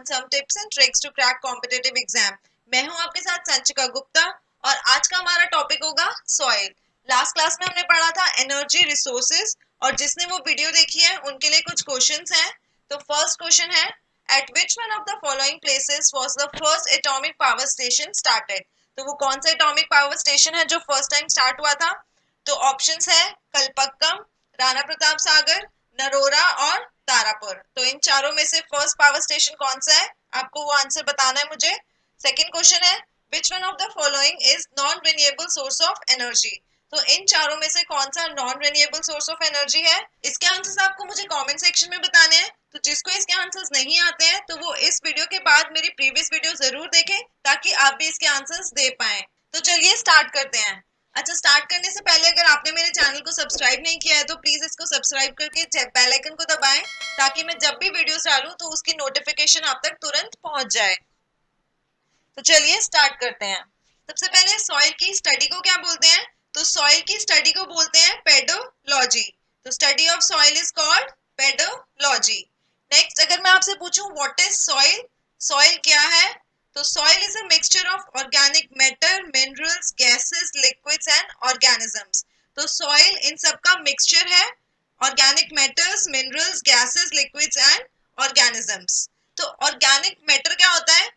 some tips and tricks to crack competitive exam। मैं हूं आपके साथ संचिका गुप्ता और आज का हमारा टॉपिक होगा सॉइल। लास्ट क्लास में हमने पढ़ा था एनर्जी रिसोर्सेज और जिसने वो वीडियो देखी है उनके लिए कुछ क्वेश्चंस हैं। तो फर्स्ट क्वेश्चन है, eight which one of the following places was the first atomic power station started. तो वो कौन सा एटॉमिक पावर स्टेशन है जो फर्स्ट टाइम स्टार्ट हुआ था? तो ऑप्शंस है कलपक्कम, राणा प्रताप सागर, नरोरा और तारापुर। तो इन चारों में से फर्स्ट पावर स्टेशन कौन सा है, आपको वो आंसर बताना है मुझे। सेकंड क्वेश्चन है, which one of the following is non renewable source of energy. तो इन चारों में से कौन सा non renewable source of energy है? इसके आंसर्स आपको मुझे कमेंट सेक्शन में बताने हैं। तो जिसको इसके आंसर्स नहीं आते हैं तो वो इस वीडियो के बाद मेरी प्रीवियस वीडियो जरूर देखें ताकि आप भी इसके आंसर्स दे पाएं। तो चलिए स्टार्ट करते हैं। अच्छा, स्टार्ट करने से पहले अगर आपने मेरे चैनल को सब्सक्राइब नहीं किया है तो प्लीज इसको सब्सक्राइब करके बेल आइकन को दबाएं ताकि मैं जब भी वीडियोस डालूं तो उसकी नोटिफिकेशन आप तक तुरंत पहुंच जाए। तो चलिए स्टार्ट करते हैं। सबसे पहले सॉइल की स्टडी को क्या बोलते हैं? तो सॉइल की स्टडी को बोलते हैं पेडोलॉजी। तो study of soil is called pedology. Next, अगर मैं आपसे पूछूं व्हाट इज सॉइल, सॉइल क्या है? तो soil is a mixture of organic matter, minerals, gases, liquids and organisms. तो सॉइल इन सब का मिक्सचर है, organic matters, minerals, gases, liquids and organisms. तो ऑर्गेनिक मैटर क्या होता है?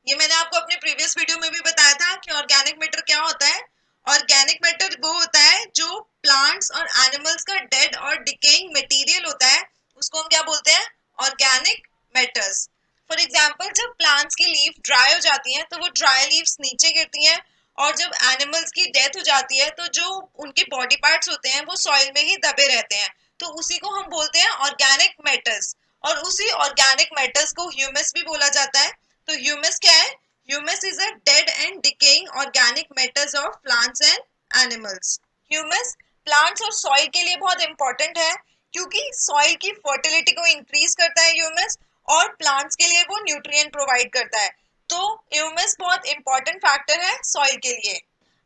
ये मैंने आपको अपने प्रीवियस वीडियो में भी बताया था कि ऑर्गेनिक मैटर क्या होता है। ऑर्गेनिक मैटर वो होता है जो प्लांट्स और एनिमल्स का डेड और डिकेइंग मटेरियल होता है, उसको हम क्या बोलते हैं? Organic matters. फॉर एग्जाम्पल, जब प्लांट्स की लीफ ड्राई हो जाती हैं तो वो ड्राई लीव्स नीचे गिरती हैं, और जब एनिमल्स की डेथ हो जाती है तो जो उनके बॉडी पार्ट्स होते हैं वो सॉइल में ही दबे रहते हैं। तो उसी को हम बोलते हैं ऑर्गेनिक मैटर्स, और उसी ऑर्गेनिक मैटर्स को ह्यूमस भी बोला जाता है। तो ह्यूमस क्या है? Humus is a dead and decaying organic matters of plants and animals. Humus plants और सॉइल के लिए बहुत इंपॉर्टेंट है क्योंकि सॉइल की फर्टिलिटी को इंक्रीज करता है ह्यूमस, और प्लांट्स के लिए वो न्यूट्रिएंट प्रोवाइड करता है। तो ह्यूमस बहुत इंपॉर्टेंट फैक्टर है सॉइल के लिए।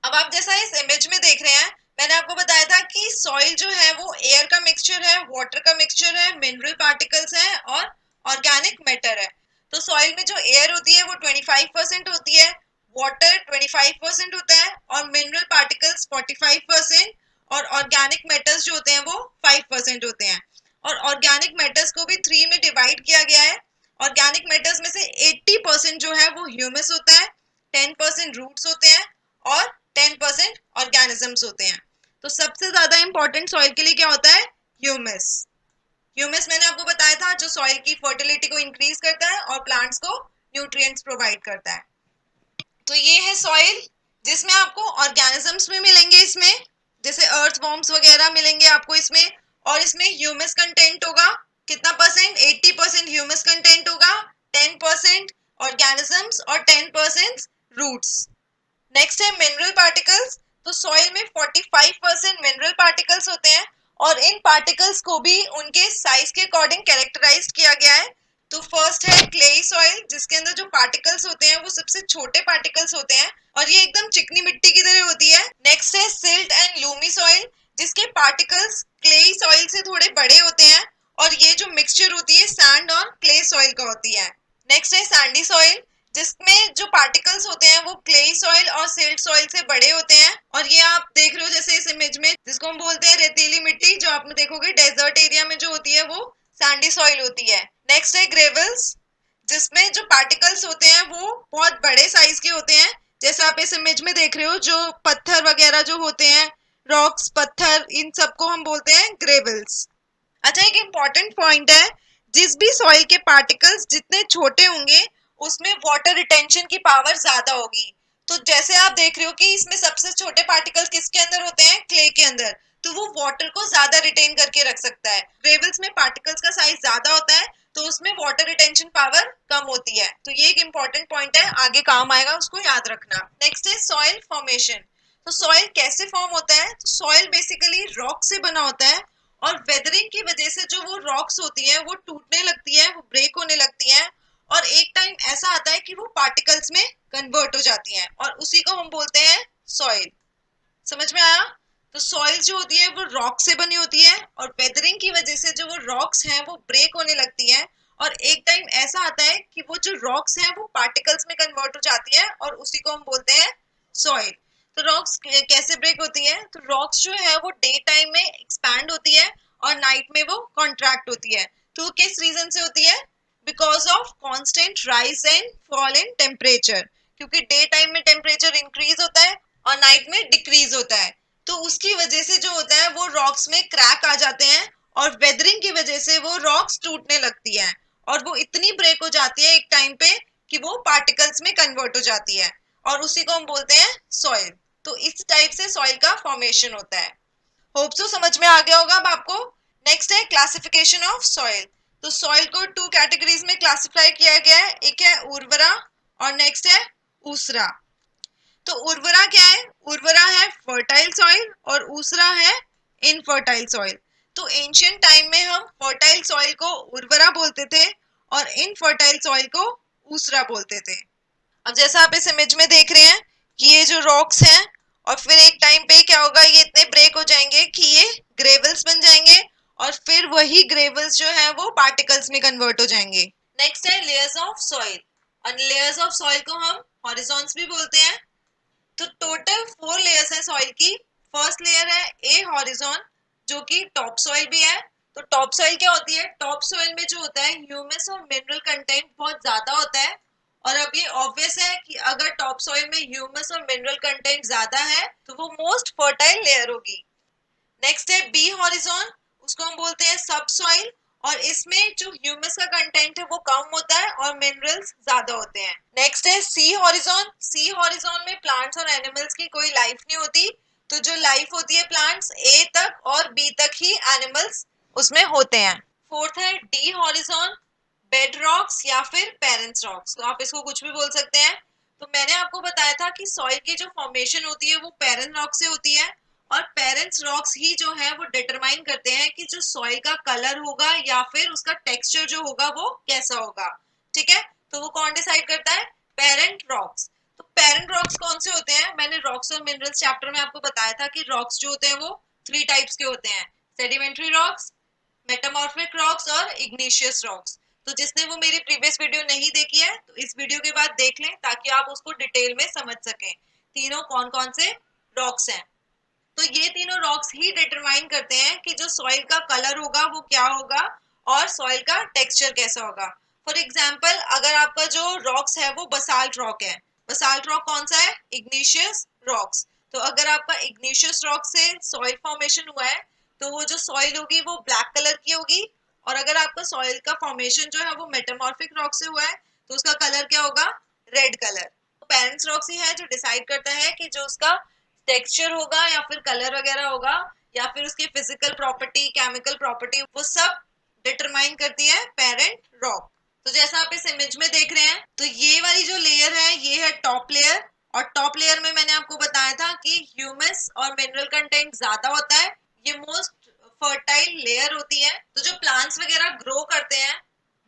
अब आप जैसा इस इमेज में देख रहे हैं, मैंने आपको बताया था कि सॉइल जो है वो एयर का मिक्सचर है, वाटर का मिक्सचर है, मिनरल पार्टिकल्स है और ऑर्गेनिक मैटर है। तो सॉइल में जो एयर होती है वो 25% होती है, वाटर 25% होता है और मिनरल पार्टिकल्स 45%, और ऑर्गेनिक मैटर्स जो होते हैं वो 5% होते हैं। और ऑर्गेनिक मैटर्स को भी 3 में डिवाइड किया गया है। ऑर्गेनिक मैटर्स में से 80% जो है वो ह्यूमस होता है, 10% रूट्स होते हैं और 10% ऑर्गेनिजम्स होते हैं। तो सबसे ज्यादा इंपॉर्टेंट सॉइल के लिए क्या होता है? ह्यूमस। ह्यूमस मैंने आपको बताया था जो सॉइल की फर्टिलिटी को इंक्रीज करता है और प्लांट्स को न्यूट्रिएंट्स प्रोवाइड करता है। तो ये है सॉइल, जिसमें आपको ऑर्गेनिजम्स में मिलेंगे, इसमें जैसे अर्थवॉर्म्स वगैरह मिलेंगे आपको इसमें, और इसमें ह्यूमस कंटेंट होगा कितना परसेंट? 80% ह्यूमस कंटेंट होगा, 10% ऑर्गेनिजम्स और 10% रूट्स। नेक्स्ट है मिनरल पार्टिकल्स। तो सॉइल में 45% मिनरल पार्टिकल्स होते हैं, और इन पार्टिकल्स को भी उनके साइज के अकॉर्डिंग कैरेक्टराइज किया गया है। तो फर्स्ट है क्लेई सॉइल, जिसके अंदर जो पार्टिकल्स होते हैं वो सबसे छोटे पार्टिकल्स होते हैं और ये एकदम चिकनी मिट्टी की तरह होती है। नेक्स्ट है सिल्ट एंड लूमी सॉइल, जिसके पार्टिकल्स क्लेई सॉइल से थोड़े बड़े होते हैं, और ये जो मिक्सचर होती है सैंड और क्ले सॉइल का होती है। नेक्स्ट है सैंडी सॉइल, जिसमें जो पार्टिकल्स होते हैं वो क्लेई सॉइल और सिल्ट सॉइल से बड़े होते हैं, और ये आप देख रहे हो जैसे इस इमेज में, जिसको हम बोलते हैं रेतीली मिट्टी, जो आपने देखोगे डेजर्ट एरिया में जो होती है वो सैंडी सॉइल होती है। नेक्स्ट है ग्रेवल्स, जिसमें जो पार्टिकल्स होते हैं वो बहुत बड़े साइज के होते हैं, जैसा आप इस इमेज में देख रहे हो, जो पत्थर वगैरह जो होते हैं, रॉक्स, पत्थर, इन सबको हम बोलते हैं ग्रेवल्स। अच्छा, एक इम्पॉर्टेंट पॉइंट है, जिस भी सॉइल के पार्टिकल्स जितने छोटे होंगे उसमें वाटर रिटेंशन की पावर ज्यादा होगी। तो जैसे आप देख रहे हो कि इसमें सबसे छोटे पार्टिकल्स किसके अंदर होते हैं? क्ले के अंदर, तो वो वाटर को ज्यादा रिटेन करके रख सकता है। ग्रेवल्स में पार्टिकल्स का साइज ज्यादा होता है तो उसमें वाटर रिटेंशन पावर कम होती है। तो ये एक इम्पॉर्टेंट पॉइंट है, आगे काम आएगा, उसको याद रखना। नेक्स्ट है सॉइल फॉर्मेशन। तो सॉइल कैसे फॉर्म होता है? तो सॉइल बेसिकली रॉक से बना होता है, और वेदरिंग की वजह से जो वो रॉक्स होती हैं वो टूटने लगती है, वो ब्रेक होने लगती है, और एक टाइम ऐसा आता है कि वो पार्टिकल्स में कन्वर्ट हो जाती हैं, और उसी को हम बोलते हैं सॉइल। समझ में आया? तो सॉइल जो होती है वो रॉक से बनी होती है, और वेदरिंग की वजह से जो वो रॉक्स हैं वो ब्रेक होने लगती हैं, और एक टाइम ऐसा आता है कि वो जो रॉक्स हैं वो पार्टिकल्स में कन्वर्ट हो जाती है और उसी को हम बोलते हैं सॉइल। तो रॉक्स कैसे ब्रेक होती है? तो रॉक्स जो है वो डे टाइम में एक्सपैंड होती है और नाइट में वो कॉन्ट्रैक्ट होती है। तो किस रीजन से होती है? Because of constant rise and fall in temperature, क्योंकि डे टाइम में टेम्परेचर इंक्रीज होता है और नाइट में डिक्रीज होता है। तो उसकी वजह से जो होता है वो रॉक्स में क्रैक आ जाते हैं और वेदरिंग की वजह से वो रॉक्स टूटने लगती है और वो इतनी ब्रेक हो जाती है एक टाइम पे कि वो पार्टिकल्स में कन्वर्ट हो जाती है और उसी को हम बोलते हैं सॉइल। तो इस टाइप से सॉइल का फॉर्मेशन होता है। होप सो समझ में आ गया होगा अब आपको। नेक्स्ट है क्लासिफिकेशन ऑफ सॉइल। तो सॉइल को टू कैटेगरीज में क्लासिफाई किया गया है, एक है उर्वरा और नेक्स्ट है ऊसरा। तो उर्वरा क्या है? उर्वरा है फर्टाइल सॉइल और ऊसरा है इनफर्टाइल सॉइल। तो एंशियंट टाइम में हम फर्टाइल सॉइल को उर्वरा बोलते थे और इनफर्टाइल सॉइल को ऊसरा बोलते थे। अब जैसा आप इस इमेज में देख रहे हैं कि ये जो रॉक्स हैं और फिर एक टाइम पे क्या होगा, ये इतने ब्रेक हो जाएंगे कि ये ग्रेवल्स बन जाएंगे और फिर वही ग्रेवल्स जो है वो पार्टिकल्स में कन्वर्ट हो जाएंगे। नेक्स्ट है लेयर्स ऑफ सॉइल। और लेयर्स ऑफ सॉइल को हम हॉरिजॉन्स भी बोलते हैं। तो टोटल 4 लेयर्स है सॉइल की। फर्स्ट लेयर है ए हॉरिजॉन, जो कि टॉप सॉइल भी है। तो टॉप सॉइल क्या होती है? टॉप सॉइल में जो होता है ह्यूमस और मिनरल कंटेंट बहुत ज्यादा होता है और अब ये ऑब्वियस है कि अगर टॉप सॉइल में ह्यूमस और मिनरल कंटेंट ज्यादा है तो वो मोस्ट फर्टाइल लेयर होगी। नेक्स्ट है बी हॉरिजॉन, उसको हम बोलते हैं सब सॉइल और इसमें जो ह्यूमस का कंटेंट है वो कम होता है और मिनरल्स ज्यादा होते हैं। नेक्स्ट है सी हॉरिजॉन। सी हॉरिजॉन में प्लांट्स और एनिमल्स की कोई लाइफ नहीं होती। तो जो लाइफ होती है प्लांट्स ए तक और बी तक ही एनिमल्स उसमें होते हैं। फोर्थ है डी हॉरिजॉन, बेड रॉक्स या फिर पेरेंट्स रॉक्स, तो आप इसको कुछ भी बोल सकते हैं। तो मैंने आपको बताया था कि सॉइल की जो फॉर्मेशन होती है वो पेरेंट रॉक से होती है और पेरेंट्स रॉक्स ही जो है वो डिटरमाइन करते हैं कि जो सॉइल का कलर होगा या फिर उसका टेक्सचर जो होगा वो कैसा होगा। ठीक है, तो वो कौन डिसाइड करता है? Parent rocks. तो पेरेंट रॉक्स कौन से होते हैं? मैंने रॉक्स और मिनरल्स चैप्टर में आपको बताया था कि रॉक्स जो होते हैं वो 3 टाइप्स के होते हैं, सेडिमेंट्री रॉक्स, मेटामॉर्फिक रॉक्स और इग्निशियस रॉक्स। तो जिसने वो मेरी प्रीवियस वीडियो नहीं देखी है तो इस वीडियो के बाद देख लें ताकि आप उसको डिटेल में समझ सकें तीनों कौन कौन से रॉक्स हैं। तो ये तीनों रॉक्स ही डिटरमाइन करते हैं कि जो सॉइल का कलर होगा वो क्या होगा और सॉइल का टेक्सचर कैसा होगा। फॉर एग्जाम्पल अगर आपका जो रॉक्स है वो बसाल्ट रॉक है, बसाल्ट रॉक कौन सा है? Igneous rocks. तो अगर आपका इग्निशियस रॉक से सॉइल फॉर्मेशन हुआ है तो वो जो सॉइल होगी वो ब्लैक कलर की होगी और अगर आपका सॉइल का फॉर्मेशन जो है वो मेटामॉर्फिक रॉक से हुआ है तो उसका कलर क्या होगा? Red colour. तो पेरेंट्स रॉक्स ही है जो डिसाइड करता है कि जो उसका टेक्सचर होगा या फिर कलर वगैरह होगा या फिर उसकी फिजिकल प्रॉपर्टी, केमिकल प्रॉपर्टी, वो सब डिटरमाइन करती है पेरेंट रॉक। तो जैसा आप इस इमेज में देख रहे हैं तो ये वाली जो लेयर है ये है टॉप लेयर और टॉप लेयर में मैंने आपको बताया था कि ह्यूमस और मिनरल कंटेंट ज्यादा होता है, ये मोस्ट फर्टाइल लेयर होती है। तो जो प्लांट्स वगैरह ग्रो करते हैं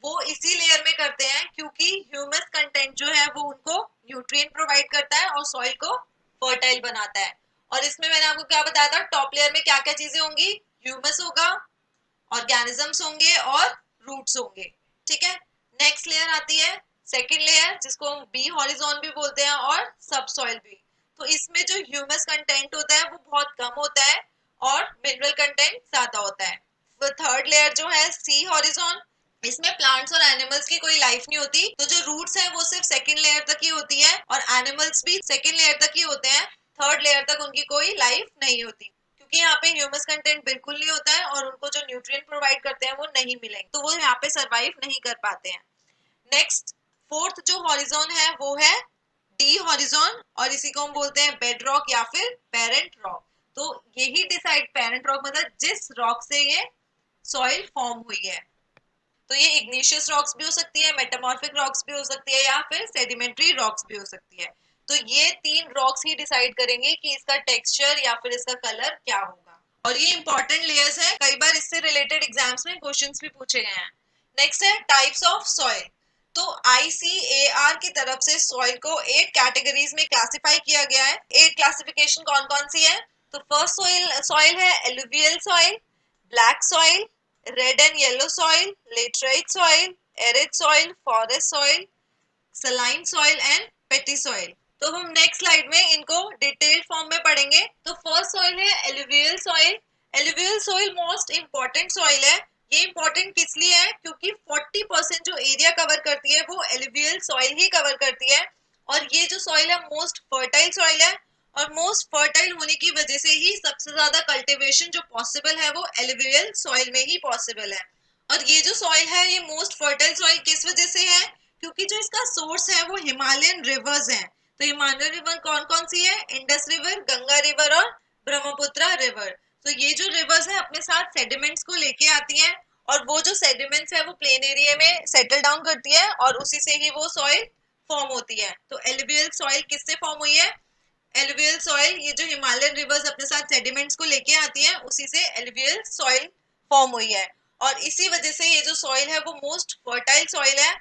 वो इसी लेयर में करते हैं क्योंकि ह्यूमस कंटेंट जो है वो उनको न्यूट्रिएंट प्रोवाइड करता है और सॉइल को फर्टाइल बनाता है। और इसमें मैंने आपको क्या बताया था, टॉप लेयर में क्या क्या चीजें होंगी? ह्यूमस होगा, ऑर्गेनिजम्स होंगे और रूट्स होंगे। ठीक है, नेक्स्ट लेयर आती है सेकंड लेयर जिसको हम बी हॉरिजॉन भी बोलते हैं और सब सॉइल भी। तो इसमें जो ह्यूमस कंटेंट होता है वो बहुत कम होता है और मिनरल कंटेंट ज्यादा होता है। वो थर्ड लेयर जो है सी हॉरिजॉन, इसमें प्लांट्स और एनिमल्स की कोई लाइफ नहीं होती। तो जो रूट्स हैं वो सिर्फ सेकंड लेयर तक ही होती है और एनिमल्स भी सेकंड लेयर तक ही होते हैं, थर्ड लेयर तक उनकी कोई लाइफ नहीं होती क्योंकि यहाँ पे ह्यूमस कंटेंट बिल्कुल नहीं होता है और उनको जो न्यूट्रिएंट प्रोवाइड करते हैं वो नहीं मिलेंगे, तो वो यहाँ पे सरवाइव नहीं कर पाते हैं। नेक्स्ट फोर्थ जो हॉरिजॉन है वो है डी हॉरिजॉन और इसी को हम बोलते हैं बेड रॉक या फिर पेरेंट रॉक। तो यही डिसाइड, पेरेंट रॉक मतलब जिस रॉक से ये सॉइल फॉर्म हुई है। तो ये इग्निशियस रॉक्स भी हो सकती है, मेटामॉर्फिक रॉक्स भी हो सकती है या फिर सेडिमेंट्री रॉक्स भी हो सकती है। तो ये तीन रॉक्स ही डिसाइड करेंगे कि इसका टेक्सचर या फिर इसका कलर क्या होगा और ये इंपॉर्टेंट लेयर्स हैं, कई बार इससे रिलेटेड एग्जाम्स में क्वेश्चंस भी पूछे गए हैं। नेक्स्ट है टाइप्स ऑफ सॉइल। तो ICAR की तरफ से सॉइल को 8 कैटेगरीज में क्लासिफाई किया गया है। 8 क्लासिफिकेशन कौन कौन सी है? तो फर्स्ट सॉइल है alluvial soil, black soil, red and yellow soil, laterite soil, arid soil, forest soil, saline soil and पेटी सॉइल। तो हम नेक्स्ट स्लाइड में इनको डिटेल्ड फॉर्म में पढ़ेंगे। तो फर्स्ट सॉइल है alluvial soil. Alluvial soil most important soil है। ये इंपॉर्टेंट किस लिए है? क्योंकि 40% जो एरिया कवर करती है वो एलुवियल सॉइल ही कवर करती है। और ये जो सॉइल है मोस्ट फर्टाइल सॉइल है, और मोस्ट फर्टाइल होने की वजह से ही सबसे ज्यादा कल्टीवेशन जो पॉसिबल है वो एलुवियल सॉइल में ही पॉसिबल है। और ये जो सॉइल है ये मोस्ट फर्टाइल सॉइल किस वजह से है? क्योंकि जो इसका सोर्स है वो हिमालयन रिवर्स हैं। तो हिमालयन रिवर कौन कौन सी है? इंडस रिवर, गंगा रिवर और ब्रह्मपुत्र रिवर। तो ये जो रिवर्स है अपने साथ सेडिमेंट्स को लेके आती हैं, और वो जो सेडिमेंट्स है वो प्लेन एरिया में सेटल डाउन करती है, और उसी से ही वो सॉइल फॉर्म होती है। तो एलुवियल सॉइल किससे फॉर्म हुई है? एलुवियल सॉइल, ये जो हिमालयन रिवर्स अपने साथ सेडिमेंट्स को लेके आती हैं उसी से एलुवियल सॉइल फॉर्म हुई है। और इसी वजह से ये जो सॉइल है वो मोस्ट फर्टाइल सॉइल है।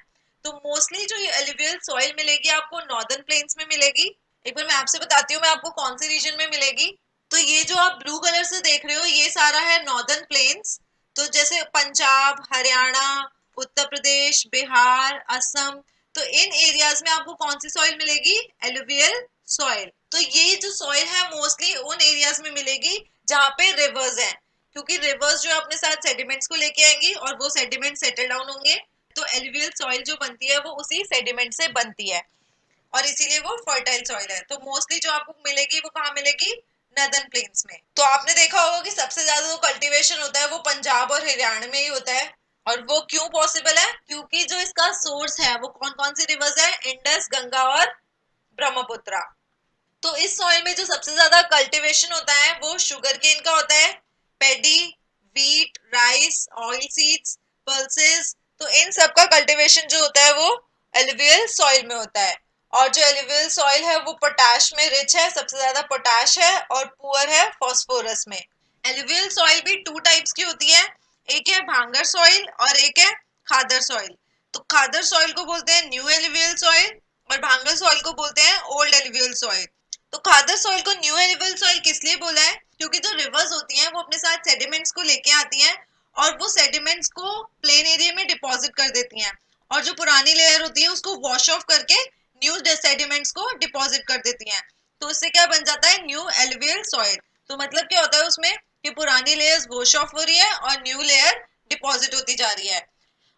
तो मोस्टली जो ये एलुवियल सॉइल मिलेगी आपको नॉर्दर्न प्लेन्स में मिलेगी। एक बार मैं आपसे बताती हूँ मैं आपको कौन से रीजन में मिलेगी। तो ये जो आप ब्लू कलर से देख रहे हो ये सारा है नॉर्दर्न प्लेन्स। तो जैसे पंजाब, हरियाणा, उत्तर प्रदेश, बिहार, असम, तो इन एरियाज में आपको कौन सी सॉइल मिलेगी? Alluvial soil. तो ये जो सॉइल है मोस्टली उन एरियाज में मिलेगी जहाँ पे रिवर्स हैं, क्योंकि रिवर्स जो अपने साथ सेडिमेंट्स को लेके आएंगी और वो सेडिमेंट सेटल डाउन होंगे। तो एलुवियल सॉइल जो बनती है वो उसी सेडिमेंट से बनती है, और इसीलिए वो फर्टाइल सॉइल है। तो मोस्टली जो आपको मिलेगी वो कहाँ मिलेगी? नॉर्दर्न प्लेन्स में। तो आपने देखा होगा कि सबसे ज्यादा जो कल्टीवेशन होता है वो पंजाब और हरियाणा में ही होता है। और वो क्यों पॉसिबल है? क्योंकि जो इसका सोर्स है वो कौन कौन सी रिवर्स है? इंडस, गंगा और ब्रह्मपुत्र। तो इस सॉइल में जो सबसे ज्यादा कल्टीवेशन होता है वो शुगर केन का होता है, paddy, wheat, rice, oil seeds, pulses. तो इन सब का कल्टीवेशन जो होता है वो एलुवियल सॉइल में होता है। और जो एलुवियल सॉइल है वो पोटाश में रिच है, सबसे ज्यादा पोटाश है, और पुअर है फॉस्फोरस में। एलुवियल सॉइल भी टू टाइप्स की होती है, एक है भांगर सॉइल और एक है खादर सॉइल। तो खादर सॉइल को बोलते हैं न्यू एलुवियल सॉइल, और भांगर सॉइल को बोलते हैं ओल्ड एलुवियल सॉइल। तो खादर सॉइल को न्यू एलुवियल सॉइल किस लिए बोला है? क्योंकि जो रिवर्स होती हैं वो अपने साथ सेडिमेंट्स को लेके आती हैं, और वो सेडिमेंट्स को प्लेन एरिया में डिपॉजिट कर देती हैं, और जो पुरानी लेयर होती है उसको वॉश ऑफ करके न्यू सेडिमेंट्स को डिपॉजिट कर देती हैं। तो उससे क्या बन जाता है? New alluvial soil. तो मतलब क्या होता है उसमें कि पुरानी लेयर्स वॉश ऑफ हो रही है और न्यू लेयर डिपॉजिट होती जा रही है।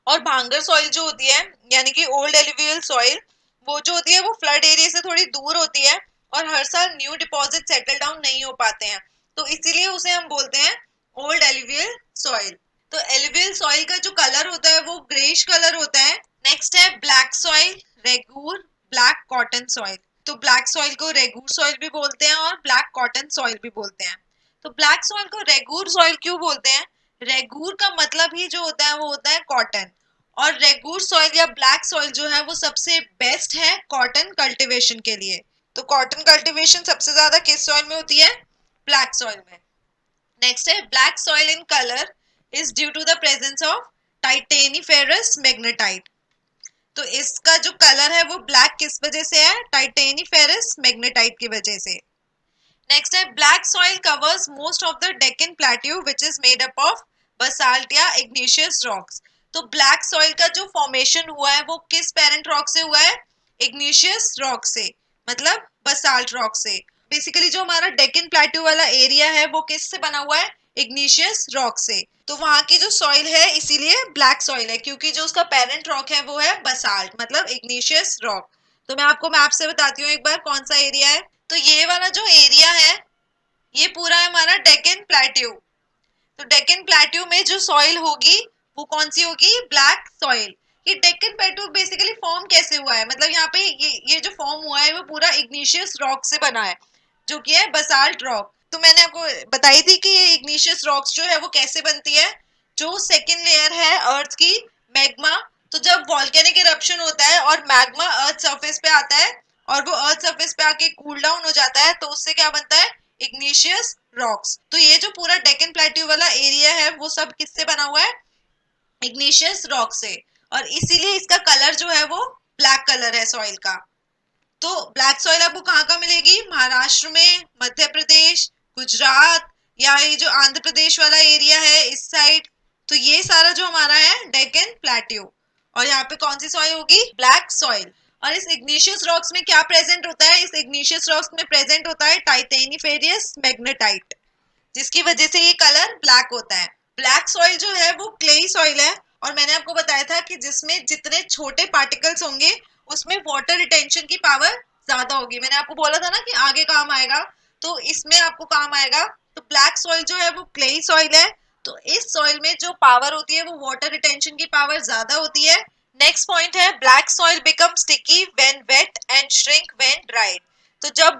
और भांगर सॉइल जो होती है यानी कि ओल्ड एलुवियल सॉइल, वो जो होती है वो फ्लड एरिया से थोड़ी दूर होती है, और हर साल न्यू डिपॉजिट सेटल डाउन नहीं हो पाते हैं, तो इसीलिए उसे हम बोलते हैं ओल्ड एलुवियल सॉइल। तो एलुवियल सॉइल का जो कलर होता है वो ग्रेइश कलर होता है। नेक्स्ट है ब्लैक सॉइल, रेगूर, ब्लैक कॉटन सॉइल। तो ब्लैक सॉइल को रेगूर सॉइल भी बोलते हैं और ब्लैक कॉटन सॉइल भी बोलते हैं। तो ब्लैक सॉइल को रेगूर सॉइल क्यों बोलते हैं? रेगूर का मतलब ही जो होता है वो होता है कॉटन, और रेगूर सॉइल या ब्लैक सॉइल जो है वो सबसे बेस्ट है कॉटन कल्टीवेशन के लिए। तो कॉटन कल्टीवेशन सबसे ज्यादा किस सॉइल में होती है? ब्लैक सॉइल में। नेक्स्ट है black soil in colour is due to the presence of titaniferous magnetite. तो इसका जो कलर है वो ब्लैक किस वजह से है? टाइटेनिफेरस मैग्नेटाइट की वजह से। नेक्स्ट है black soil covers most of the Deccan plateau which is made up of basalt या इग्निशियस रॉक्स। तो ब्लैक सॉइल का जो फॉर्मेशन हुआ है वो किस पेरेंट रॉक से हुआ है? इग्निशियस रॉक से, मतलब बसाल्ट रॉक से। बेसिकली जो हमारा डेक्कन प्लेट्यू वाला एरिया है वो किस से बना हुआ है? इग्निशियस रॉक से। तो वहां की जो सॉइल है इसीलिए ब्लैक सॉइल है, क्योंकि जो उसका पेरेंट रॉक है वो है बसाल्ट, मतलब इग्निशियस रॉक। तो मैं आपको मैप से बताती हूँ एक बार कौन सा एरिया है। तो ये वाला जो एरिया है ये पूरा है हमारा डेक्कन प्लेट्यू। तो डेक्कन प्लेट्यू में जो सॉइल होगी वो कौन सी होगी? Black soil. ये डेक्कन प्लेट्यू बेसिकली फॉर्म कैसे हुआ है? मतलब यहाँ पे ये जो फॉर्म हुआ है वो पूरा इग्निशियस रॉक से बना है, जो कि है बसाल्ट रॉक। तो मैंने आपको बताई थी कि ये इग्निशियस रॉक्स जो है वो कैसे बनती है। जो सेकेंड लेयर है अर्थ की, मैग्मा, तो जब वॉल्केनिक इरप्शन होता है और मैग्मा अर्थ सरफेस पे आता है और वो अर्थ सरफेस पे आके कूल डाउन हो जाता है, तो उससे क्या बनता है? Igneous rocks. तो ये जो पूरा डेक्कन प्लेट्यू वाला एरिया है वो सब किससे बना हुआ है? इग्निशियस रॉक से, और इसीलिए इसका कलर जो है वो ब्लैक कलर है सॉइल का। तो ब्लैक सॉइल आपको कहाँ कहाँ मिलेगी? महाराष्ट्र में, मध्य प्रदेश, गुजरात, या ये जो आंध्र प्रदेश वाला एरिया है इस साइड। तो ये सारा जो हमारा है डेक्कन प्लेट्यू। और यहाँ पे कौन सी सॉइल होगी? Black soil. और इस इग्निशियस रॉक्स में क्या प्रेजेंट होता है? इस इग्निशियस रॉक्स में प्रेजेंट होता है टाइटेनिफेरियस मैग्नेटाइट, जिसकी वजह से ये कलर ब्लैक होता है। ब्लैक सॉइल जो है वो क्लेई सॉइल है, और मैंने आपको बताया था कि जिसमें जितने छोटे पार्टिकल्स होंगे उसमें वाटर रिटेंशन की पावर ज्यादा होगी। मैंने आपको बोला था ना कि आगे काम आएगा, तो इसमें आपको काम आएगा। तो ब्लैक सॉइल जो है वो क्लेई सॉइल है, तो इस सॉइल में जो पावर होती है वो वाटर रिटेंशन की पावर ज्यादा होती है। नेक्स्ट पॉइंट है black soil become sticky when wet and shrink when dried. तो जब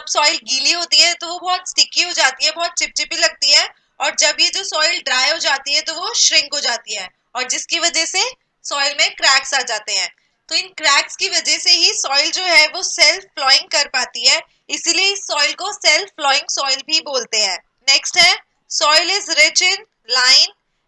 सॉइल गीली होती है तो वो बहुत स्टिकी हो जाती है, बहुत चिपचिपी लगती है, और जब ये जो सॉइल ड्राई हो जाती है तो वो श्रिंक हो जाती है, और जिसकी वजह से सॉइल में क्रैक्स आ जाते हैं। तो इन क्रैक्स की वजह से ही सॉइल जो है वो सेल्फ फ्लोइंग कर पाती है, इसीलिए इस सॉइल को सेल्फ फ्लोइंग सॉइल भी बोलते हैं। नेक्स्ट है soil is rich in line,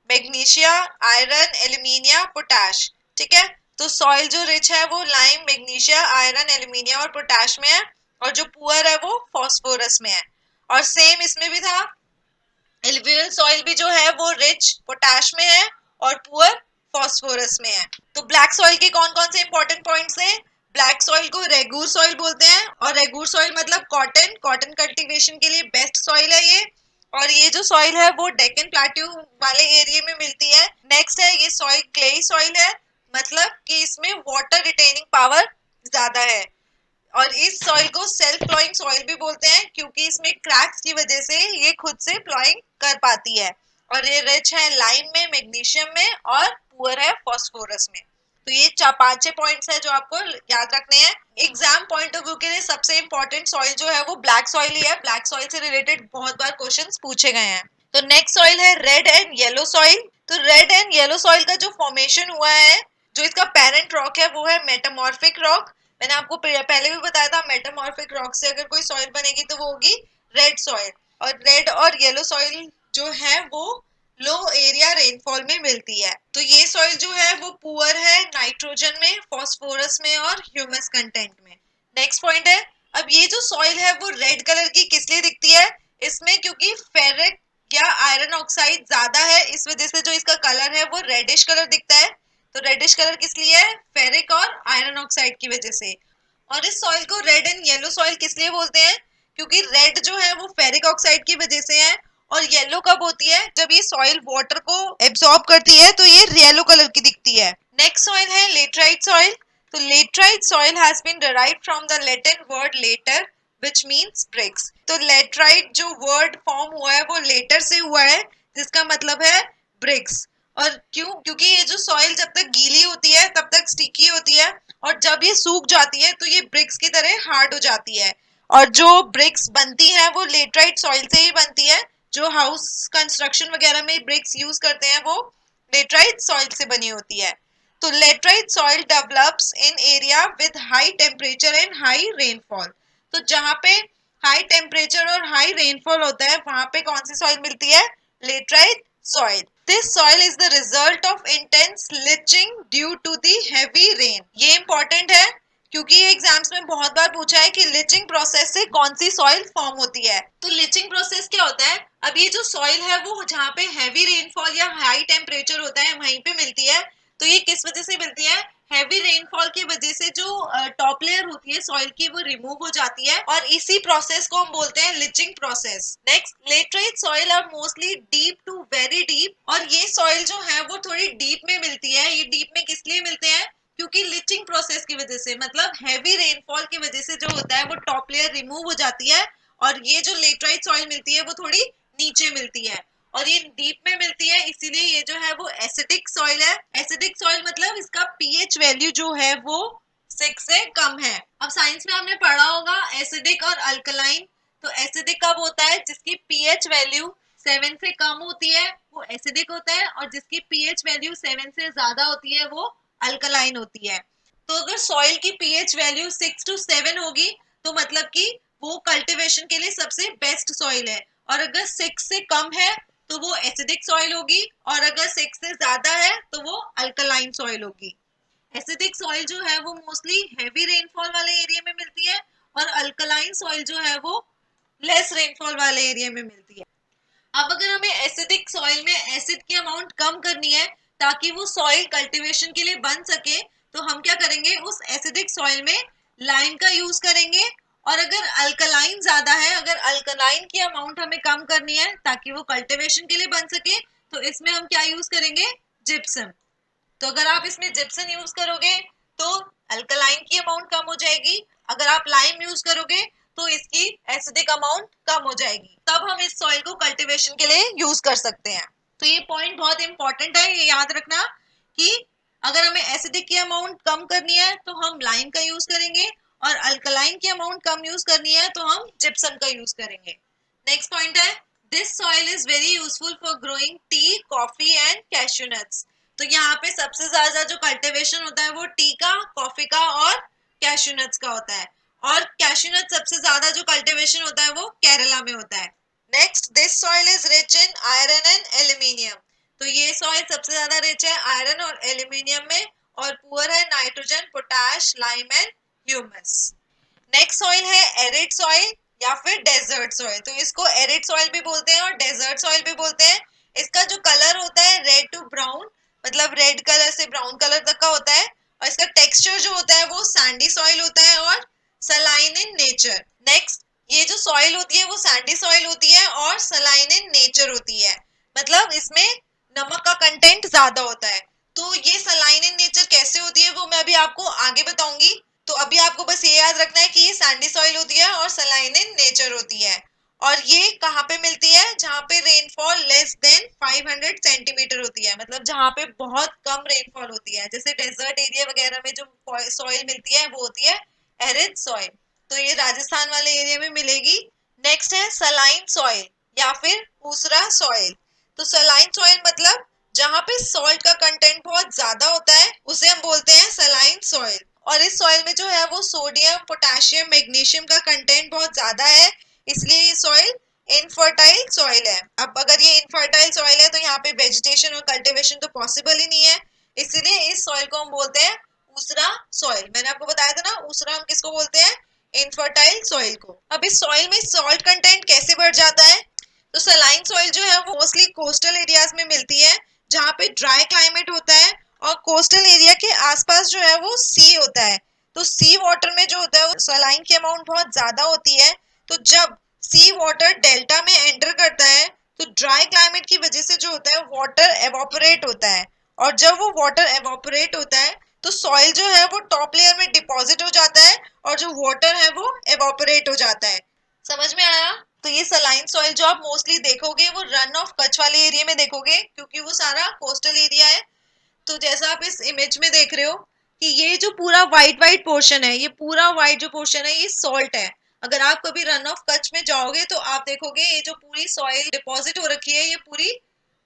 magnesia, iron, aluminium, potash. ठीक है, तो सॉइल जो रिच है वो लाइम, मैग्नीशिया, आयरन, एल्यूमिनियम और पोटैश में है, और जो पुअर है वो फास्फोरस में है। और सेम इसमें भी था, एलुवियल सॉइल भी जो है वो रिच पोटैश में है और पुअर फास्फोरस में है। तो ब्लैक सॉइल के कौन कौन से इंपॉर्टेंट पॉइंट्स हैं? ब्लैक सॉइल को रेगूर सॉइल बोलते हैं, और रेगूर सॉइल मतलब कॉटन कल्टीवेशन के लिए बेस्ट सॉइल है ये। और ये जो सॉइल है वो डेक्कन प्लेट्यू वाले एरिया में मिलती है। नेक्स्ट है ये सॉइल क्लेई सॉइल है, मतलब कि इसमें वाटर रिटेनिंग पावर ज्यादा है। और इस सॉइल को सेल्फ फ्लोइंग सॉइल भी बोलते हैं, क्योंकि इसमें क्रैक्स की वजह से ये खुद से फ्लोइंग कर पाती है। और ये रिच है लाइम में, मैग्नीशियम में, और पुअर है फास्फोरस में। तो ये पांच छह पॉइंट्स है जो आपको याद रखने हैं। एग्जाम पॉइंट ऑफ व्यू के लिए सबसे इंपॉर्टेंट सॉइल जो है वो ब्लैक सॉइल ही है। ब्लैक सॉइल से रिलेटेड बहुत बार क्वेश्चंस पूछे गए हैं। तो नेक्स्ट सॉइल है रेड एंड येलो सॉइल। तो रेड एंड येलो सॉइल का जो फॉर्मेशन हुआ है, जो इसका पेरेंट रॉक है वो है मेटामॉर्फिक रॉक। मैंने आपको पहले भी बताया था, मेटामॉर्फिक रॉक से अगर कोई सॉइल बनेगी तो वो होगी रेड सॉइल। और रेड और येलो सॉइल जो है वो लो एरिया रेनफॉल में मिलती है। तो ये सॉइल जो है वो पुअर है नाइट्रोजन में, फास्फोरस में और ह्यूमस कंटेंट में। नेक्स्ट पॉइंट है, अब ये जो सॉइल है वो रेड कलर की किस लिए दिखती है? इसमें क्योंकि फेरिक या आयरन ऑक्साइड ज्यादा है, इस वजह से जो इसका कलर है वो रेडिश कलर दिखता है। तो रेडिश कलर किस लिए है? फेरिक और आयरन ऑक्साइड की वजह से। और इस सॉइल को रेड एंड येलो सॉइल किस लिए बोलते हैं? क्योंकि रेड जो है वो फेरिक ऑक्साइड की वजह से है, और येलो कब होती है? जब ये सॉइल वाटर को एब्सॉर्ब करती है तो ये येलो कलर की दिखती है। नेक्स्ट सॉइल है लेटराइट सॉइल। तो laterite soil has been derived from the Latin word later which means bricks। तो लेटराइट जो वर्ड फॉर्म हुआ है वो लेटर से हुआ है, जिसका मतलब है ब्रिक्स। और क्यों? क्योंकि ये जो सॉइल जब तक गीली होती है तब तक स्टिकी होती है, और जब ये सूख जाती है तो ये ब्रिक्स की तरह हार्ड हो जाती है। और जो ब्रिक्स बनती है वो लेटराइट सॉइल से ही बनती है। जो हाउस कंस्ट्रक्शन वगैरह में ब्रिक्स यूज करते हैं वो लेटराइट सॉइल से बनी होती है। तो laterite soil develops in area with high temperature and high rainfall. तो जहाँ पे हाई टेम्परेचर और हाई रेनफॉल होता है वहां पे कौन सी सॉइल मिलती है? Laterite soil. This soil is the result of intense leaching due to the heavy rain. ये इंपॉर्टेंट है क्योंकि ये एग्जाम्स में बहुत बार पूछा है कि लिचिंग प्रोसेस से कौन सी सॉइल फॉर्म होती है। तो लिचिंग प्रोसेस क्या होता है? अब ये जो सॉइल है वो जहाँ पे हैवी रेनफॉल या हाई टेम्परेचर होता है वहीं पे मिलती है। तो ये किस वजह से मिलती है? हैवी रेनफॉल की वजह से जो टॉप लेयर होती है सॉइल की वो रिमूव हो जाती है, और इसी प्रोसेस को हम बोलते हैं leaching process. Next, laterite soil are mostly deep to very deep. और ये सॉइल जो है वो थोड़ी डीप में मिलती है। ये डीप में किस लिए मिलते हैं? क्योंकि लिचिंग प्रोसेस की वजह से, मतलब हैवी रेनफॉल की वजह से जो होता है वो टॉप लेयर रिमूव हो जाती है, और ये जो लेटराइट सॉइल मिलती है वो थोड़ी नीचे मिलती है, और ये डीप में मिलती है, इसीलिए ये जो है वो एसिडिक सॉइल है। एसिडिक सॉइल मतलब इसका पीएच वैल्यू जो है वो 6 से कम है। अब साइंस में हमने पढ़ा होगा एसिडिक और अल्कलाइन। तो एसिडिक कब होता है? जिसकी पीएच वैल्यू 7 से कम होती है वो एसिडिक होता है, और जिसकी पीएच वैल्यू 7 से ज्यादा होती है वो अल्कलाइन होती है। तो अगर सॉइल की पीएच वैल्यू 6 to 7 होगी तो मतलब कि वो कल्टीवेशन के लिए सबसे बेस्ट सॉइल है, और अगर 6 से कम है तो वो एसिडिक सॉइल होगी, और अगर 6 से ज्यादा है तो वो अल्कलाइन सॉइल होगी। एसिडिक सॉइल जो है वो मोस्टली हैवी रेनफॉल वाले एरिया में मिलती है, और अल्कलाइन सॉइल जो है वो लेस रेनफॉल वाले एरिया में मिलती है। अब अगर हमें एसिडिक सॉइल में एसिड की अमाउंट कम करनी है ताकि वो सॉइल कल्टीवेशन के लिए बन सके तो हम क्या करेंगे, उस एसिडिक सॉइल में लाइम का यूज करेंगे। और अगर अल्कलाइन ज्यादा है, अगर अल्कलाइन की अमाउंट हमें कम करनी है ताकि वो कल्टीवेशन के लिए बन सके, तो इसमें हम क्या यूज करेंगे, जिप्सम। तो अगर आप इसमें जिप्सम यूज करोगे तो अल्कलाइन की अमाउंट कम हो जाएगी, अगर आप लाइम यूज करोगे तो इसकी एसिडिक अमाउंट कम हो जाएगी, तब हम इस सॉइल को कल्टीवेशन के लिए यूज कर सकते हैं। तो ये पॉइंट बहुत इंपॉर्टेंट है, ये याद रखना कि अगर हमें एसिडिक की अमाउंट कम करनी है तो हम लाइम का यूज करेंगे, और अल्कलाइन की अमाउंट कम यूज करनी है तो हम जिप्सम का यूज करेंगे। नेक्स्ट पॉइंट है, this soil is very useful for growing T, coffee and cashew nuts. तो यहाँ पे सबसे ज्यादा जो कल्टीवेशन होता है वो टी का, कॉफी का और कैश्यू नट्स का होता है, और कैश्यू नट सबसे ज्यादा जो कल्टीवेशन होता है वो केरला में होता है। Next, this soil is rich in iron and aluminium. तो ये सॉइल सबसे ज्यादा रिच है आयरन और एल्यूमिनियम में, और पुअर है nitrogen, potash, lime and humus. Next soil है एरिड सॉइल या फिर डेजर्ट सॉइल। तो इसको एरिड सॉइल भी बोलते हैं और डेजर्ट सॉइल भी बोलते हैं। इसका जो कलर होता है रेड टू ब्राउन, मतलब रेड कलर से ब्राउन कलर तक का होता है, और इसका टेक्सचर जो होता है वो सैंडी सॉइल होता है और सलाइन इन नेचर। नेक्स्ट, ये जो सॉइल होती है वो सैंडी सॉइल होती है और सलाइन इन नेचर होती है, मतलब इसमें नमक का कंटेंट ज्यादा होता है। तो ये सलाइन इन नेचर कैसे होती है वो मैं अभी आपको आगे बताऊंगी। तो अभी आपको बस ये याद रखना है कि ये सैंडी सॉइल होती है और सलाइन इन नेचर होती है, और ये कहाँ पे मिलती है, जहाँ पे रेनफॉल लेस देन 500 सेंटीमीटर होती है, मतलब जहाँ पे बहुत कम रेनफॉल होती है। जैसे डेजर्ट एरिया वगैरह में जो सॉइल मिलती है वो होती है एरिड सॉइल, तो ये राजस्थान वाले एरिया में मिलेगी। नेक्स्ट है सलाइन सॉइल या फिर ऊसरा सॉइल। तो सलाइन सॉइल मतलब जहाँ पे सॉल्ट का कंटेंट बहुत ज्यादा होता है उसे हम बोलते हैं सलाइन सॉइल, और इस सॉइल में जो है वो सोडियम, पोटेशियम, मैग्नीशियम का कंटेंट बहुत ज्यादा है, इसलिए ये सॉइल इनफर्टाइल सॉइल है। अब अगर ये इनफर्टाइल सॉइल है तो यहाँ पे वेजिटेशन और कल्टीवेशन तो पॉसिबल ही नहीं है, इसलिए इस सॉइल को हम बोलते हैं ऊसरा सॉइल। मैंने आपको बताया था ना, ऊसरा हम किसको बोलते हैं, इनफर्टाइल सॉइल को। अब इस सॉइल में सॉल्ट कंटेंट कैसे बढ़ जाता है, तो सलाइन सॉइल जो है वो मोस्टली कोस्टल एरियाज में मिलती है जहाँ पे ड्राई क्लाइमेट होता है, और कोस्टल एरिया के आसपास जो है वो सी होता है। तो सी वाटर में जो होता है वो सलाइन की अमाउंट बहुत ज्यादा होती है। तो जब सी वाटर डेल्टा में एंटर करता है तो ड्राई क्लाइमेट की वजह से जो होता है वाटर एवापोरेट होता है, और जब वो वाटर एवापोरेट होता है तो सॉइल जो है वो टॉप लेयर में डिपॉजिट हो जाता है, और जो वाटर है वो एवापोरेट हो जाता है। समझ में आया? तो ये सलाइन सॉइल जो आप मोस्टली देखोगे वो रन ऑफ कच्छ वाले एरिया में देखोगे, क्योंकि वो सारा कोस्टल एरिया है। तो जैसा आप इस इमेज में देख रहे हो कि ये जो पूरा व्हाइट व्हाइट पोर्शन है, ये पूरा व्हाइट जो पोर्शन है ये सॉल्ट है। अगर आप कभी रन ऑफ कच्छ में जाओगे तो आप देखोगे ये जो पूरी सॉइल डिपॉजिट हो रखी है ये पूरी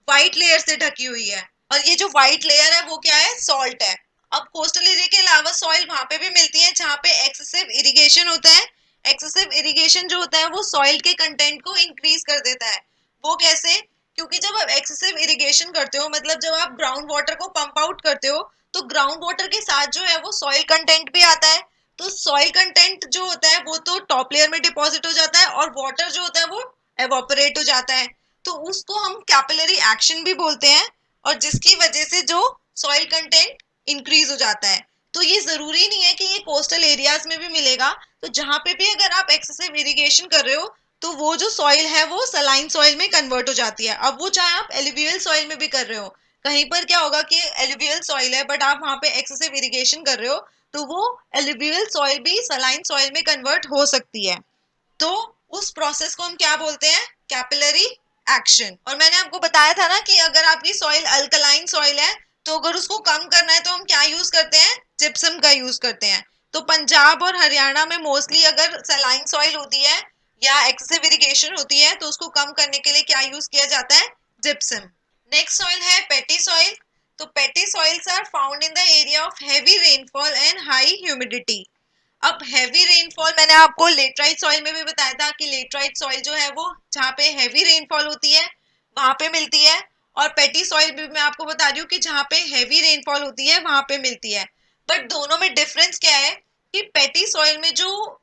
व्हाइट लेयर से ढकी हुई है, और ये जो व्हाइट लेयर है वो क्या है, सॉल्ट है। अब कोस्टल एरिया के अलावा सॉइल वहां पे भी मिलती है जहाँ पे एक्सेसिव इरिगेशन होता है। एक्सेसिव इरिगेशन जो होता है वो सॉइल के कंटेंट को इंक्रीज कर देता है। वो कैसे, क्योंकि जब आप एक्सेसिव इरिगेशन करते हो, मतलब जब आप ग्राउंड वाटर को पंप आउट करते हो, तो ग्राउंड वाटर के साथ जो है वो सॉइल कंटेंट भी आता है। तो सॉइल कंटेंट जो होता है वो तो टॉप लेयर में डिपॉजिट हो जाता है, और वाटर जो होता है वो एवापोरेट हो जाता है। तो उसको हम कैपिलरी एक्शन भी बोलते हैं, और जिसकी वजह से जो सॉइल कंटेंट इंक्रीज हो जाता है। तो ये जरूरी नहीं है कि ये कोस्टल एरियाज में भी मिलेगा। तो जहां पे भी अगर आप एक्सेसिव इरिगेशन कर रहे हो तो वो जो सॉइल है वो सलाइन सॉइल में कन्वर्ट हो जाती है। अब वो चाहे आप एलुवियल सॉइल में भी कर रहे हो, कहीं पर क्या होगा कि एलुवियल सॉइल है बट आप वहां पे एक्सेसिव इरिगेशन कर रहे हो, तो वो एलुवियल सॉइल भी सलाइन सॉइल में कन्वर्ट हो सकती है। तो उस प्रोसेस को हम क्या बोलते हैं, कैपिलरी एक्शन। और मैंने आपको बताया था ना कि अगर आपकी सॉइल अल्कलाइन सॉइल है तो अगर उसको कम करना है तो हम क्या यूज करते हैं, जिप्सम का यूज करते हैं। तो पंजाब और हरियाणा में मोस्टली अगर सलाइन सॉइल होती है या एक्सेसिव इरिगेशन होती है तो उसको कम करने के लिए क्या यूज किया जाता है, जिप्सम। नेक्स्ट सॉइल है पेटी सॉइल। तो peaty soils are found in the area of heavy rainfall and high humidity. अब हैवी रेनफॉल मैंने आपको लेटराइट सॉइल में भी बताया था कि लेटराइट सॉइल जो है वो जहाँ पे हैवी रेनफॉल होती है वहां पे मिलती है, और पेटी सॉइल भी मैं आपको बता रही हूँ कि जहाँ पे हैवी रेनफॉल होती है वहां पे मिलती है। बट दोनों में डिफरेंस क्या है कि पेटी सॉइल में जो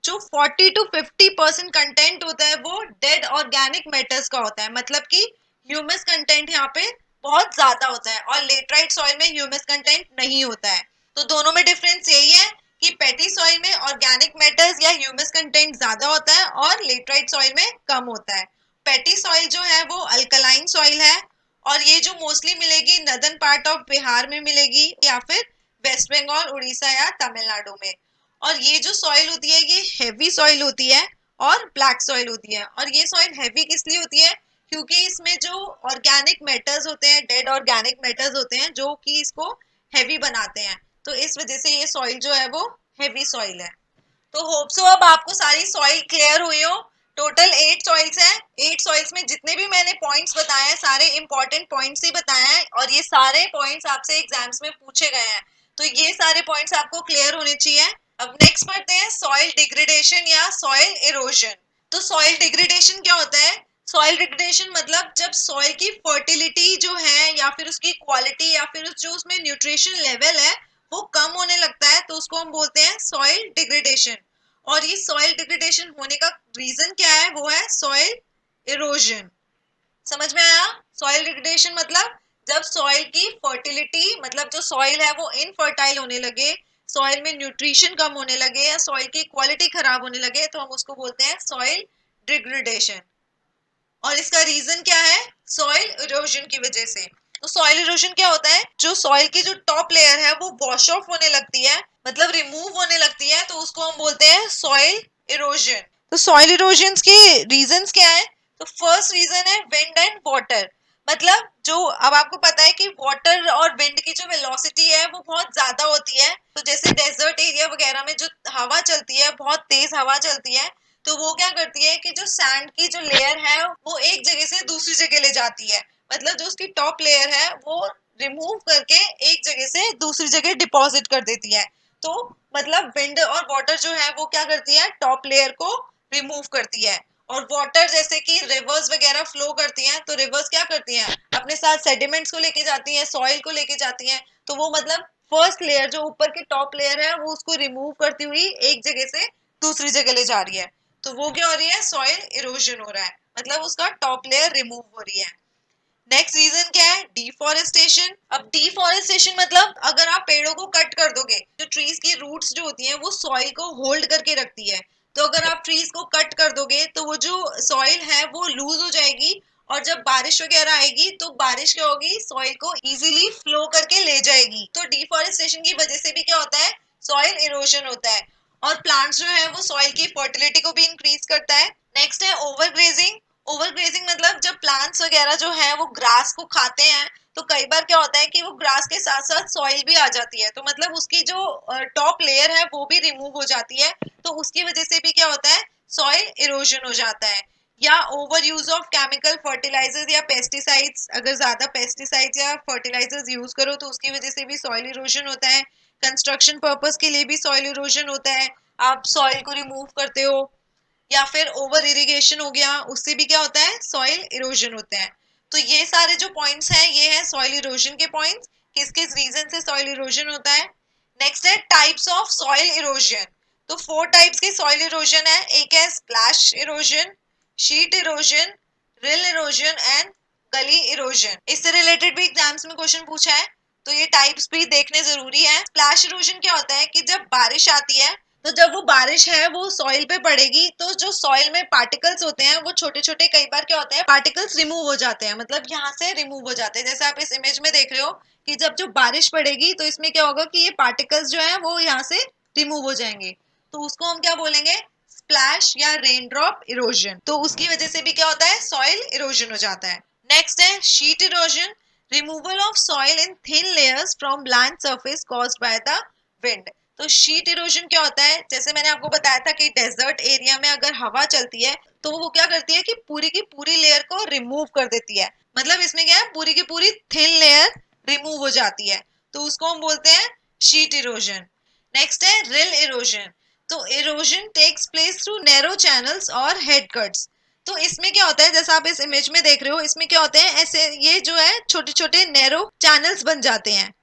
जो 40 to 50% कंटेंट होता है वो डेड ऑर्गेनिक मैटर्स का होता है, मतलब कि ह्यूमस कंटेंट यहाँ पे बहुत ज्यादा होता है और लेटराइट सॉइल में ह्यूमस कंटेंट नहीं होता है। तो दोनों में डिफरेंस यही है कि पेटी सॉइल में ऑर्गेनिक मैटर्स या ह्यूमस कंटेंट ज्यादा होता है और लेटराइट सॉइल में कम होता है। पेटी सॉइल जो है वो अल्कलाइन सॉइल है और ये जो मोस्टली मिलेगी नदर्न पार्ट ऑफ बिहार में मिलेगी या फिर वेस्ट बंगाल, उड़ीसा या तमिलनाडु में। और ये जो सॉइल होती है ये हेवी सॉइल होती है और ब्लैक सॉइल होती है। और ये सॉइल हेवी किस लिए होती है? क्योंकि इसमें जो ऑर्गेनिक मैटर्स होते हैं, डेड ऑर्गेनिक मैटर्स होते हैं जो कि इसको हेवी बनाते हैं, तो इस वजह से ये सॉइल जो है वो हेवी सॉइल है। तो होप सो अब आपको सारी सॉइल क्लियर हुई हो। टोटल 8 सॉइल्स हैं। 8 सॉइल्स में जितने भी मैंने पॉइंट्स बताए हैं सारे इंपॉर्टेंट पॉइंट्स ही बताए हैं और ये सारे पॉइंट्स आपसे एग्जाम्स में पूछे गए हैं, तो ये सारे पॉइंट्स आपको क्लियर होने चाहिए। अब नेक्स्ट पढ़ते हैं सॉइल डिग्रेडेशन या सॉइल इरोजन। तो सॉइल डिग्रेडेशन क्या होता है? सॉइल डिग्रेडेशन मतलब जब सॉइल की फर्टिलिटी जो है या फिर उसकी क्वालिटी या फिर जो उसमें न्यूट्रिशन लेवल है वो कम होने लगता है, तो उसको हम बोलते हैं सॉइल डिग्रेडेशन। और ये सॉइल डिग्रेडेशन होने का रीजन क्या है? वो है सॉइल इरोजन। समझ में आया? सॉइल डिग्रेडेशन मतलब जब सॉइल की फर्टिलिटी मतलब जो सॉइल है वो इनफर्टाइल होने लगे, सॉइल में न्यूट्रिशन कम होने लगे या सॉइल की क्वालिटी खराब होने लगे, तो हम उसको बोलते हैं सॉइल डिग्रेडेशन। और इसका रीजन क्या है? सॉइल इरोजन की वजह से। तो सॉइल इरोजन क्या होता है? जो सॉइल की जो टॉप लेयर है वो वॉश ऑफ होने लगती है, मतलब रिमूव होने लगती है, तो उसको हम बोलते हैं सॉइल इरोजन। तो सॉइल इरोजन के रीजंस क्या है? तो फर्स्ट रीजन है विंड एंड वाटर। मतलब जो अब आपको पता है कि वाटर और विंड की जो वेलोसिटी है वो बहुत ज्यादा होती है, तो जैसे डेजर्ट एरिया वगैरह में जो हवा चलती है, बहुत तेज हवा चलती है, तो वो क्या करती है कि जो सैंड की जो लेयर है वो एक जगह से दूसरी जगह ले जाती है, मतलब जो उसकी टॉप लेयर है वो रिमूव करके एक जगह से दूसरी जगह डिपॉजिट कर देती है। तो मतलब विंड और वाटर जो है वो क्या करती है? टॉप लेयर को रिमूव करती है। और वाटर जैसे कि रिवर्स वगैरह फ्लो करती हैं, तो रिवर्स क्या करती हैं? अपने साथ सेडिमेंट्स को लेके जाती हैं, सॉइल को लेके जाती हैं, तो वो मतलब फर्स्ट लेयर जो ऊपर की टॉप लेयर है वो उसको रिमूव करती हुई एक जगह से दूसरी जगह ले जा रही है, तो वो क्या हो रही है? सॉइल इरोजन हो रहा है, मतलब उसका टॉप लेयर रिमूव हो रही है। नेक्स्ट रीजन क्या है? डिफॉरेस्टेशन। अब डिफॉरेस्टेशन मतलब अगर आप पेड़ों को कट कर दोगे, जो ट्रीज की रूट्स जो होती हैं वो सॉइल को होल्ड करके रखती है, तो अगर आप ट्रीज को कट कर दोगे तो वो जो सॉइल है वो लूज हो जाएगी और जब बारिश वगैरह आएगी तो बारिश क्या होगी? सॉइल को इजीली फ्लो करके ले जाएगी। तो डिफॉरेस्टेशन की वजह से भी क्या होता है? सॉइल इरोजन होता है। और प्लांट्स जो है वो सॉइल की फर्टिलिटी को भी इंक्रीज करता है। नेक्स्ट है ओवरग्रेजिंग। ओवरग्रेजिंग मतलब जब प्लांट्स वगैरह जो है वो ग्रास को खाते हैं, तो कई बार क्या होता है कि वो ग्रास के साथ साथ सॉइल भी आ जाती है, तो मतलब उसकी जो टॉप लेयर है वो भी रिमूव हो जाती है, तो उसकी वजह से भी क्या होता है? सॉइल इरोजन हो जाता है। या overuse of chemical fertilisers या पेस्टिसाइड्स, अगर ज्यादा पेस्टिसाइड्स या फर्टिलाइजर्स यूज करो तो उसकी वजह से भी सॉइल इरोजन होता है। कंस्ट्रक्शन पर्पस के लिए भी सॉइल इरोजन होता है, आप सॉइल को रिमूव करते हो। या फिर ओवर इरिगेशन हो गया, उससे भी क्या होता है? सॉइल इरोजन होता है। तो ये सारे जो पॉइंट्स हैं ये है सॉइल इरोजन के पॉइंट्स, किस किस रीजन से सॉइल इरोजन होता है। नेक्स्ट है टाइप्स ऑफ सॉइल इरोजन। तो 4 टाइप्स के सॉइल इरोजन है। एक है splash erosion, sheet erosion, reel erosion and गली इरोजन। इससे रिलेटेड भी एग्जाम्स में क्वेश्चन पूछा है, तो ये टाइप्स भी देखने जरूरी है। स्प्लैश इरोजन क्या होता है कि जब बारिश आती है, तो जब वो बारिश है वो सॉइल पे पड़ेगी, तो जो सॉइल में पार्टिकल्स होते हैं वो छोटे छोटे, कई बार क्या होता है पार्टिकल्स रिमूव हो जाते हैं, मतलब यहाँ से रिमूव हो जाते हैं, जैसे आप इस इमेज में देख रहे हो कि जब जो बारिश पड़ेगी तो इसमें क्या होगा कि ये पार्टिकल्स जो है वो यहाँ से रिमूव हो जाएंगे, तो उसको हम क्या बोलेंगे? स्प्लैश या रेन ड्रॉप इरोजन। तो उसकी वजह से भी क्या होता है? सॉइल इरोजन हो जाता है। नेक्स्ट है sheet erosion, removal of soil in thin layers from land surface caused by the wind. तो शीट इरोजन क्या होता है? जैसे मैंने आपको बताया था कि डेजर्ट एरिया में अगर हवा चलती है तो वो क्या करती है कि पूरी की पूरी लेयर को रिमूव कर देती है, मतलब इसमें क्या है? पूरी की पूरी थिन लेयर रिमूव हो जाती है, तो उसको हम बोलते हैं शीट इरोजन। नेक्स्ट है रिल इरोजन। तो erosion takes place through narrow channels और हेड कट्स। तो इसमें क्या होता है? जैसा आप इस इमेज में देख रहे हो, इसमें क्या होते हैं? ऐसे ये जो है छोटे छोटे नैरो चैनल्स बन जाते हैं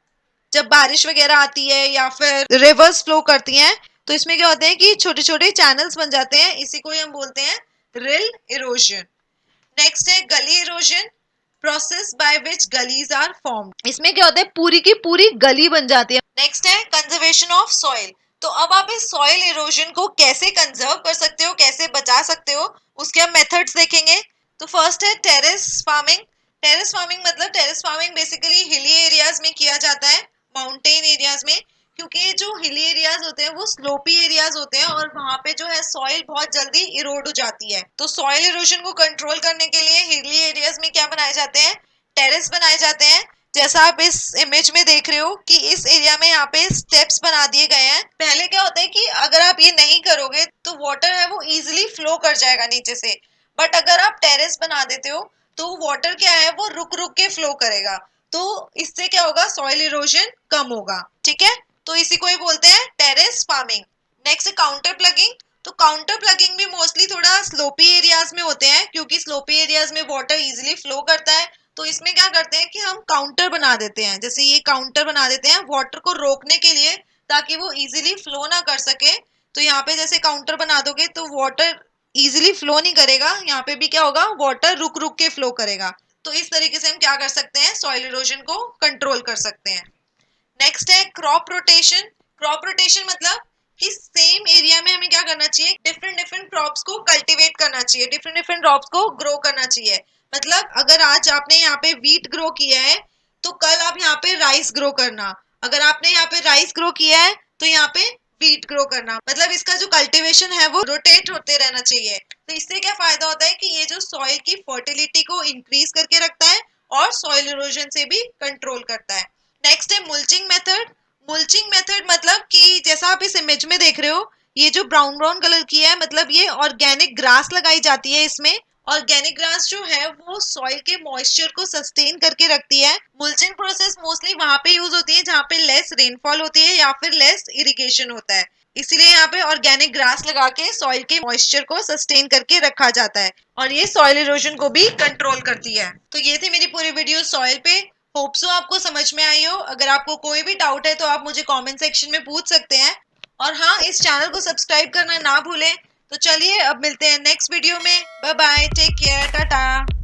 जब बारिश वगैरह आती है या फिर रिवर्स फ्लो करती हैं, तो इसमें क्या होते हैं कि छोटे छोटे चैनल्स बन जाते हैं, इसी को ही हम बोलते हैं रिल इरोजन। नेक्स्ट है gully erosion. Process by which gullies are formed. इसमें क्या होता है, पूरी की पूरी गली बन जाती है। नेक्स्ट है कंजर्वेशन ऑफ सॉइल। तो अब आप इस सॉइल इरोजन को कैसे कंजर्व कर सकते हो, कैसे बचा सकते हो, उसके हम मेथड्स देखेंगे। तो फर्स्ट है टेरेस फार्मिंग। टेरेस फार्मिंग मतलब terrace farming basically hilly areas में किया जाता है, माउंटेन एरियाज में, क्योंकि जो हिली एरियाज होते हैं वो स्लोपी एरियाज होते हैं और वहां पे जो है सॉइल बहुत जल्दी इरोड हो जाती है। तो सॉइल इरोजन को कंट्रोल करने के लिए हिली एरियाज में क्या बनाए जाते हैं, टेरेस बनाए जाते हैं। जैसा आप इस इमेज में देख रहे हो कि इस एरिया में यहाँ पे स्टेप्स बना दिए गए हैं। पहले क्या होता है कि अगर आप ये नहीं करोगे तो वाटर है वो इजिली फ्लो कर जाएगा नीचे से, बट अगर आप टेरेस बना देते हो तो वाटर क्या है वो रुक रुक के फ्लो करेगा, तो इससे क्या होगा, सॉइल इरोजन कम होगा। ठीक है, तो इसी को ही बोलते हैं terrace farming. Next counter plugging. तो काउंटर प्लगिंग भी मोस्टली थोड़ा स्लोपी एरियाज में होते हैं, क्योंकि स्लोपी एरियाज में वाटर इजिली फ्लो करता है। तो इसमें क्या करते हैं कि हम काउंटर बना देते हैं, जैसे ये काउंटर बना देते हैं वाटर को रोकने के लिए, ताकि वो इजिली फ्लो ना कर सके। तो यहाँ पे जैसे काउंटर बना दोगे तो वाटर इजिली फ्लो नहीं करेगा, यहाँ पे भी क्या होगा, वाटर रुक रुक के फ्लो करेगा। तो इस तरीके से हम क्या कर सकते हैं, सॉइल इरोजन को कंट्रोल कर सकते हैं। नेक्स्ट है क्रॉप रोटेशन। क्रॉप रोटेशन मतलब कि सेम एरिया में हमें क्या करना चाहिए, डिफरेंट डिफरेंट क्रॉप्स को कल्टीवेट करना चाहिए, डिफरेंट डिफरेंट क्रॉप्स को ग्रो करना चाहिए। मतलब अगर आज आपने यहाँ पे वीट ग्रो किया है तो कल आप यहाँ पे राइस ग्रो करना, अगर आपने यहाँ पे राइस ग्रो किया है तो यहाँ पे वीट ग्रो करना। मतलब इसका जो कल्टीवेशन है वो रोटेट होते रहना चाहिए। तो इससे क्या फायदा होता है कि ये जो सॉइल की फर्टिलिटी को इंक्रीज करके रखता है और सॉइल इरोजन से भी कंट्रोल करता है। नेक्स्ट है मुल्चिंग मेथड। मुल्चिंग मेथड मतलब कि जैसा आप इस इमेज में देख रहे हो, ये जो ब्राउन ब्राउन कलर की है, मतलब ये ऑर्गेनिक ग्रास लगाई जाती है इसमें। ऑर्गेनिक ग्रास जो है वो सॉइल के मॉइस्चर को सस्टेन करके रखती है। मुल्चिंग प्रोसेस मोस्टली वहां पे यूज होती है जहाँ पे लेस रेनफॉल होती है या फिर लेस इरिगेशन होता है, इसीलिए यहाँ पे ऑर्गेनिक ग्रास लगा के सॉइल के मॉइस्चर को सस्टेन करके रखा जाता है और ये सॉइल इरोजन को भी कंट्रोल करती है। तो ये थी मेरी पूरी वीडियो सॉइल पे। होप सो आपको समझ में आई हो। अगर आपको कोई भी डाउट है तो आप मुझे कमेंट सेक्शन में पूछ सकते हैं, और हाँ, इस चैनल को सब्सक्राइब करना ना भूलें। तो चलिए अब मिलते हैं नेक्स्ट वीडियो में। Bye bye, take care, Tata.